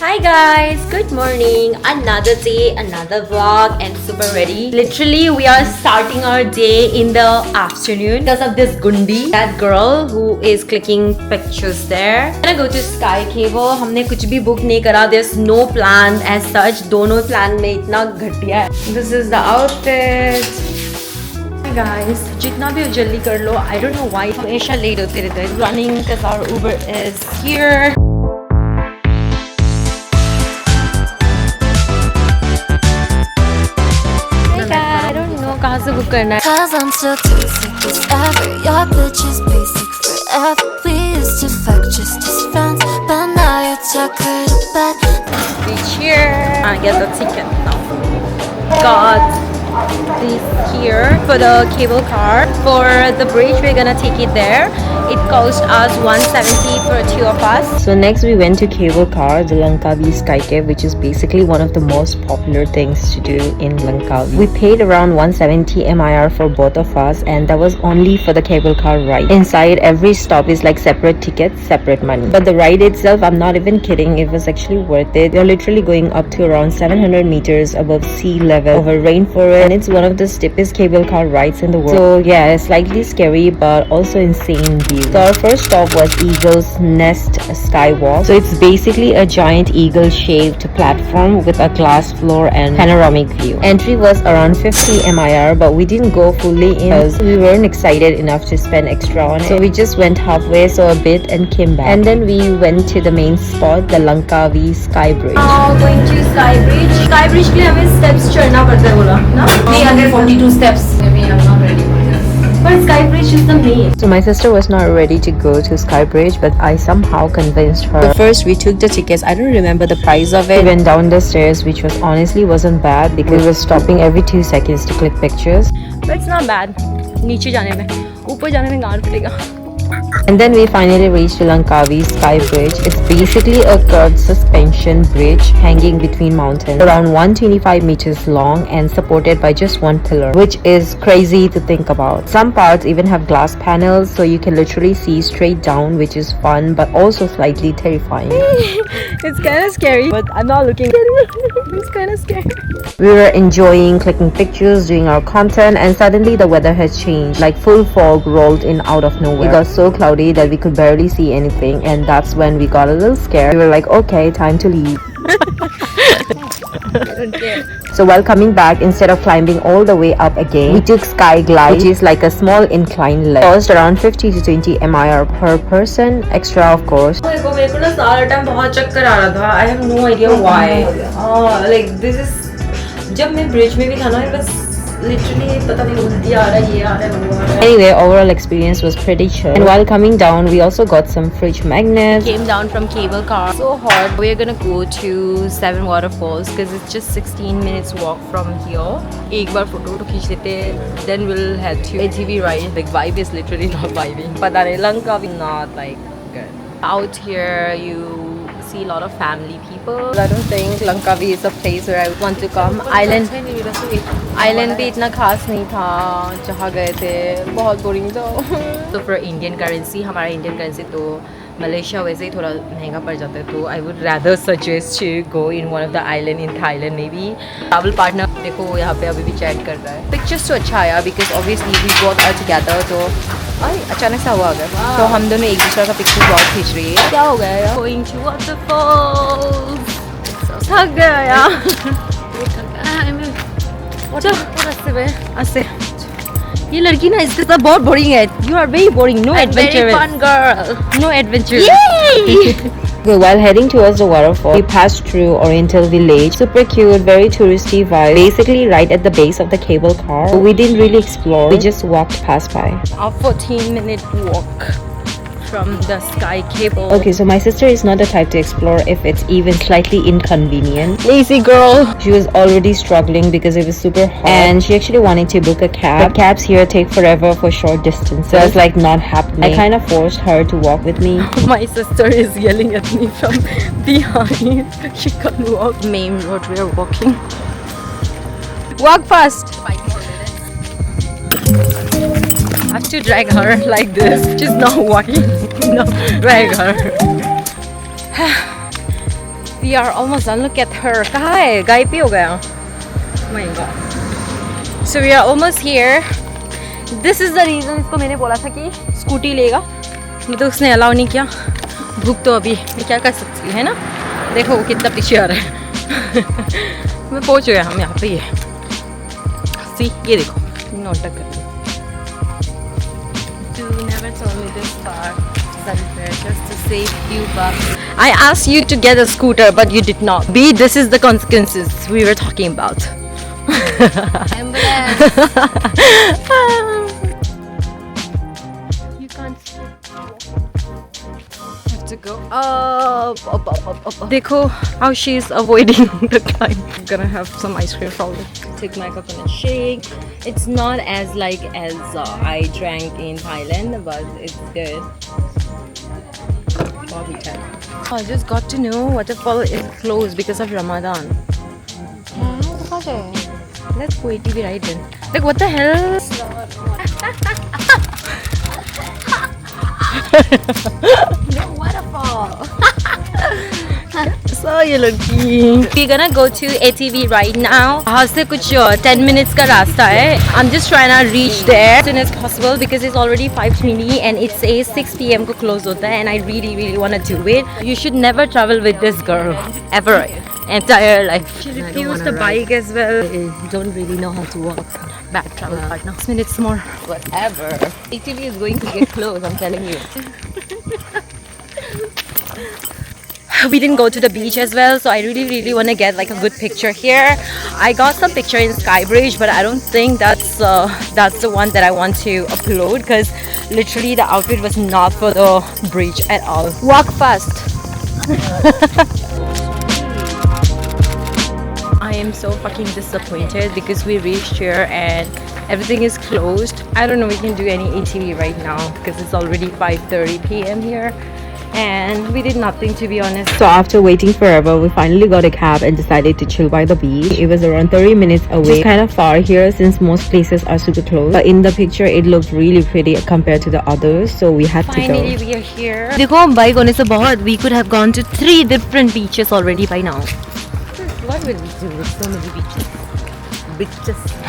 Hi guys, good morning. Another day, another vlog, and super ready. Literally, we are starting our day in the afternoon because of this Gundi, that girl who is clicking pictures there. I'm gonna go to Sky Cable. हमने कुछ भी book नहीं करा. There's no plan as such. दोनों plan में इतना घटिया है. This is the outfit. Hi guys, जितना भी जल्दी कर लो. I don't know why हमेशा late होते रहते हैं. Running because our Uber is here. कहाँ से बुक करना है? Cause I'm still too sick as ever. Your bitch is basic forever. We used to fuck just as friends, but now you took her to bed. Reach here. I get the ticket now. Got this here for the cable car. For the bridge, we're gonna take it there. It cost us 170 for two of us. So next we went to cable car, the Langkawi Sky Cave, which is basically one of the most popular things to do in Langkawi. We paid around 170 MIR for both of us, and that was only for the cable car ride. Inside, every stop is like separate tickets, separate money. But the ride itself, I'm not even kidding, it was actually worth it. You're literally going up to around 700 meters above sea level over rainforest, and it's one of the steepest cable car rides in the world. So yeah, slightly scary but also insane view. So our first stop was Eagle's Nest Skywalk. So it's basically a giant eagle shaped platform with a glass floor and panoramic view. Entry was around 50 MIR, but we didn't go fully in because we weren't excited enough to spend extra on it. So we just went halfway, saw a bit and came back. And then we went to the main spot, the Langkawi Sky Bridge. Now going to Sky Bridge. Sky Bridge के लिए हमें steps चढ़ना पड़ता है बोला ना? 342 steps. Maybe I'm not ready for this. But Sky Bridge is the main. So my sister was not ready to go to Sky Bridge, but I somehow convinced her. So first we took the tickets. I don't remember the price of it. We went down the stairs, which was honestly wasn't bad because we were stopping every 2 seconds to click pictures. But it's not bad. नीचे जाने में, ऊपर जाने में गाड़ पड़ेगा. And then we finally reached Langkawi Sky Bridge. It's basically a curved suspension bridge hanging between mountains, around 125 meters long and supported by just one pillar, which is crazy to think about. Some parts even have glass panels, so you can literally see straight down, which is fun but also slightly terrifying. It's kind of scary, but I'm not looking at it. It's kind of scary. We were enjoying clicking pictures, doing our content, and suddenly the weather has changed. Like full fog rolled in out of nowhere. It got so cloudy that we could barely see anything, and that's when we got a little scared. We were like, okay, time to leave. I don't care. So while coming back, instead of climbing all the way up again, we took Sky Glide, which is like a small inclined lift. Cost around 50 to 20 MIR per person, extra of course. देखो मेरे को ना सारा time बहुत चक्कर आ रहा था. I have no idea why. Like this is जब मैं ब्रिज में भी था ना, बस literally पता नहीं उल्टी आ रहा है, ये आ रहा है, वो आ रहा है. Anyway, overall experience was pretty chill. And while coming down, we also got some fridge magnets. Came down from cable car. So hot. We're gonna go to 7 waterfalls because it's just 16 minutes walk from here. एक बार photo खींच लेते, then we'll head to ATV ride. Like vibe is literally not vibing. पता नहीं Langkawi not like good. Out here you see a lot of family people. I don't think Langkawi is a place where I would want to come. Island भी इतना खास नहीं था जहाँ गए थे, बहुत boring था. So for Indian currency, हमारा Indian currency तो Malaysia वैसे ही थोड़ा महंगा पड़ जाता है, तो I would rather suggest to go in one of the island in Thailand maybe. Travel partner देखो यहाँ पे अभी भी chat कर रहा है. Pictures तो अच्छा आया because obviously we both are together, तो अचानक सा हुआ अगर तो हम दोनों एक दूसरे का पिक्चर बहुत खींच रही है. क्या हो गया यार? Going to waterfalls. थक गया यार. रास्ते पे ऐसे ये लड़की ना इसके साथ बहुत बोरिंग है. You are very boring. No adventure. Very fun girl. No adventure. Yay! Okay, while heading towards the waterfall, we passed through Oriental Village. Super cute, very touristy vibe. Basically right at the base of the cable car. We didn't really explore. We just walked past by. A 14-minute walk from the Sky Cable. Okay, so my sister is not the type to explore if it's even slightly inconvenient. Lazy girl. She was already struggling because it was super hot, and she actually wanted to book a cab. But cabs here take forever for short distances. So it's like not happening. I kind of forced her to walk with me. My sister is yelling at me from behind. She can't walk. Main road we are walking. Walk fast. 5 more minutes. I have to drag her like this. She's not walking. No, regular. We are almost done. Look at her. कहाँ है? गायब ही हो गया. Oh my god. So we are almost here. This is the reason इसको मैंने बोला था कि स्कूटी लेगा. मैं तो उसने अलाउ नहीं किया. भूख तो अभी मैं क्या कर सकती है ना. देखो वो कितना पीछे आ रहा है. मैं पहुँच गया. हम यहाँ पे ही है. See ये देखो. नोटक कर. You never told me this far. Just to save few bucks. I asked you to get a scooter, but you did not. B, this is the consequences we were talking about. Ambulance. You can't have to go up. Dekho how she's avoiding the climb. I'm gonna have some ice cream probably. Take my coconut shake. It's not as I drank in Thailand, but it's good. I just got to know waterfall is closed because of Ramadan. Let's go ATV ride then. Like what the hell? No waterfall. So you lucky. We're gonna go to ATV right now. यहाँ से कुछ 10 minutes का रास्ता है. I'm just trying to reach there as soon as possible because it's already 5:20 and it says 6 p.m. को close होता है and I really want to do it. You should never travel with this girl ever. Entire life. She refused the bike as well. I don't really know how to walk. Bad travel partner. 6 minutes more. Whatever. ATV is going to get closed. I'm telling you. We didn't go to the beach as well, so I really want to get like a good picture here. I got some picture in Skybridge, but I don't think that's the one that I want to upload because literally the outfit was not for the bridge at all. Walk fast. I am so fucking disappointed because we reached here and everything is closed. I don't know we can do any ATV right now because it's already 5:30 p.m. here. And we did nothing, to be honest. So after waiting forever, we finally got a cab and decided to chill by the beach. It was around 30 minutes away. It's kind of far here since most places are super close. But in the picture, it looked really pretty compared to the others. So we had to go. Finally, we are here. देखो हम bike होने से बहुत we could have gone to 3 different beaches already by now. What will we do with so many beaches?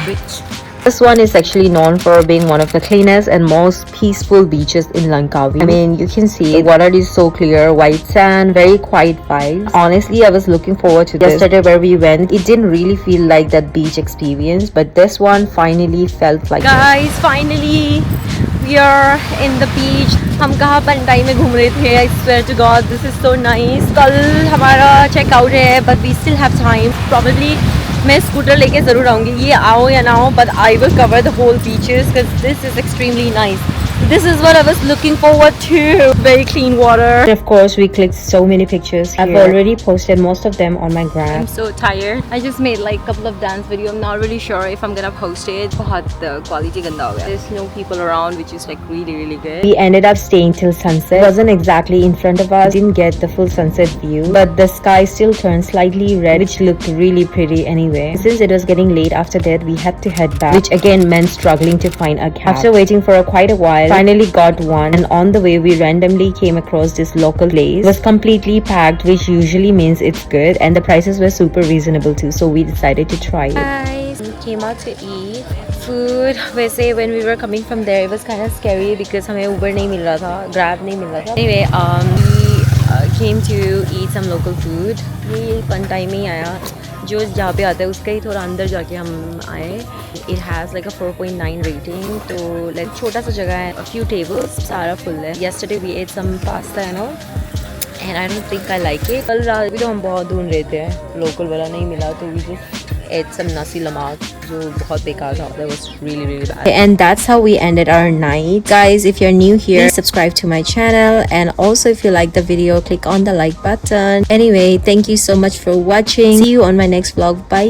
Beach. This one is actually known for being one of the cleanest and most peaceful beaches in Langkawi. I mean, you can see the water is so clear, white sand, very quiet vibes. Honestly, I was looking forward to this. Yesterday where we went, it didn't really feel like that beach experience, but this one finally felt like Guys, finally we are in the beach. हम कहाँ पंटाई में घूम रहे थे. I swear to God, this is so nice. कल हमारा check out है, but we still have time. Probably मैं स्कूटर लेके ज़रूर आऊँगी. ये आओ या ना हो, but I will cover the whole beaches because this is extremely nice. This is what I was looking forward to. Very clean water. Of course, we clicked so many pictures here. I've already posted most of them on my gram. I'm so tired. I just made like a couple of dance videos. I'm not really sure if I'm gonna post it. बहुत quality गंदा हो गया. There's no people around, which is like really good. We ended up staying till sunset. It wasn't exactly in front of us. Didn't get the full sunset view, but the sky still turned slightly red, which looked really pretty anyway. Since it was getting late after that, we had to head back, which again meant struggling to find a cab. After waiting for quite a while, finally got one, and on the way we randomly came across this local place. It was completely packed, which usually means it's good, and the prices were super reasonable too, so we decided to try it. Guys, we came out to eat food. वैसे when we were coming from there, it was kind of scary because हमें Uber नहीं मिल रहा था, Grab नहीं मिल रहा था. Anyway, we came to eat some local food. ये पंटाई में ही आया. जो जहाँ पे आता है उसका ही थोड़ा अंदर जाके हम आए. It has like a 4.9 rating. तो like छोटा सा जगह है. A few tables, सारा full है. Yesterday we ate some pasta and all, and I don't think I like it. कल रात भी तो हम बहुत ढूंढ रहे थे, लोकल वाला नहीं मिला, तो we just ate some nasi lemak जो बहुत बेकार था. That was really bad. And that's how we ended our night. Guys, if you're new here, please subscribe to my channel, and also if you like the video, click on the like button. Anyway, thank you so much for watching. See you on my next vlog. Bye.